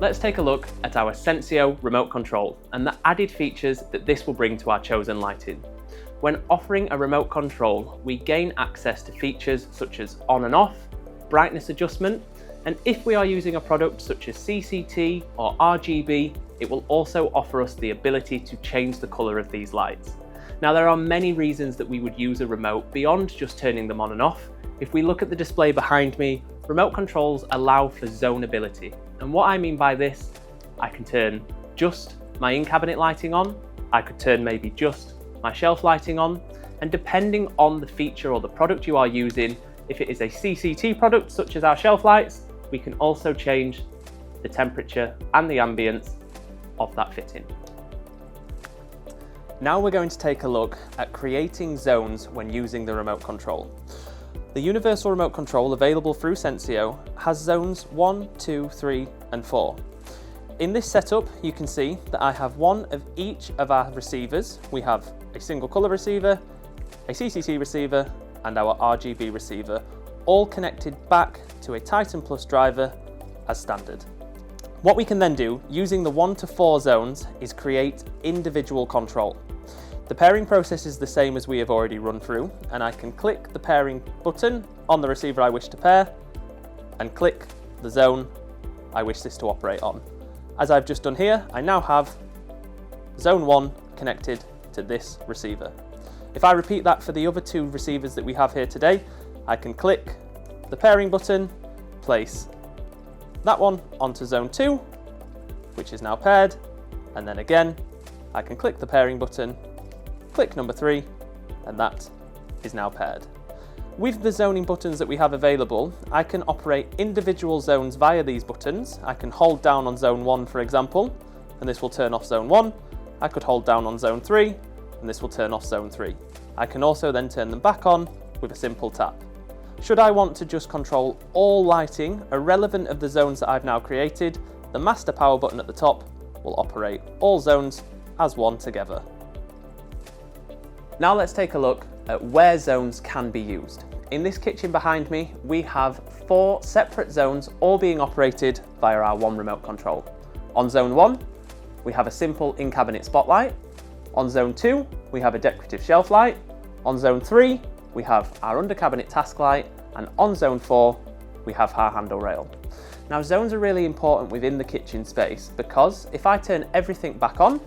let's take a look at our Sensio remote control and the added features that this will bring to our chosen lighting. When offering a remote control, we gain access to features such as on and off, brightness adjustment, and if we are using a product such as CCT or RGB, it will also offer us the ability to change the colour of these lights. Now, there are many reasons that we would use a remote beyond just turning them on and off. If we look at the display behind me, remote controls allow for zonability. And what I mean by this, I can turn just my in-cabinet lighting on, I could turn maybe just my shelf lighting on, and depending on the feature or the product you are using, if it is a CCT product such as our shelf lights, we can also change the temperature and the ambience of that fitting. Now we're going to take a look at creating zones when using the remote control. The universal remote control available through Sensio has zones 1, 2, 3 and 4. In this setup you can see that I have one of each of our receivers. We have a single colour receiver, a CCT receiver and our RGB receiver, all connected back to a Titan Plus driver as standard. What we can then do using the 1 to 4 zones is create individual control. The pairing process is the same as we have already run through, and I can click the pairing button on the receiver I wish to pair and click the zone I wish this to operate on. As I've just done here, I now have zone 1 connected to this receiver. If I repeat that for the other 2 receivers that we have here today, I can click the pairing button, place that one onto zone 2, which is now paired, and then again, I can click the pairing button, click number 3, and that is now paired. With the zoning buttons that we have available, I can operate individual zones via these buttons. I can hold down on zone 1, for example, and this will turn off zone 1. I could hold down on zone 3, and this will turn off zone 3. I can also then turn them back on with a simple tap. Should I want to just control all lighting, irrelevant of the zones that I've now created, the master power button at the top will operate all zones as one together. Now let's take a look at where zones can be used. In this kitchen behind me, we have 4 separate zones all being operated via our one remote control. On zone 1, we have a simple in-cabinet spotlight. On zone 2, we have a decorative shelf light. On zone 3, we have our under-cabinet task light, and on zone 4, we have our handle rail. Now, zones are really important within the kitchen space because if I turn everything back on,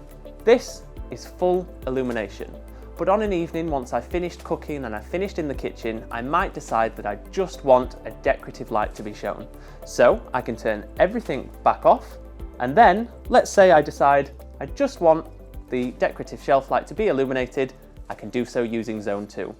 this is full illumination. But on an evening, once I've finished cooking and I've finished in the kitchen, I might decide that I just want a decorative light to be shown. So I can turn everything back off, and then let's say I decide I just want the decorative shelf light to be illuminated, I can do so using zone 2.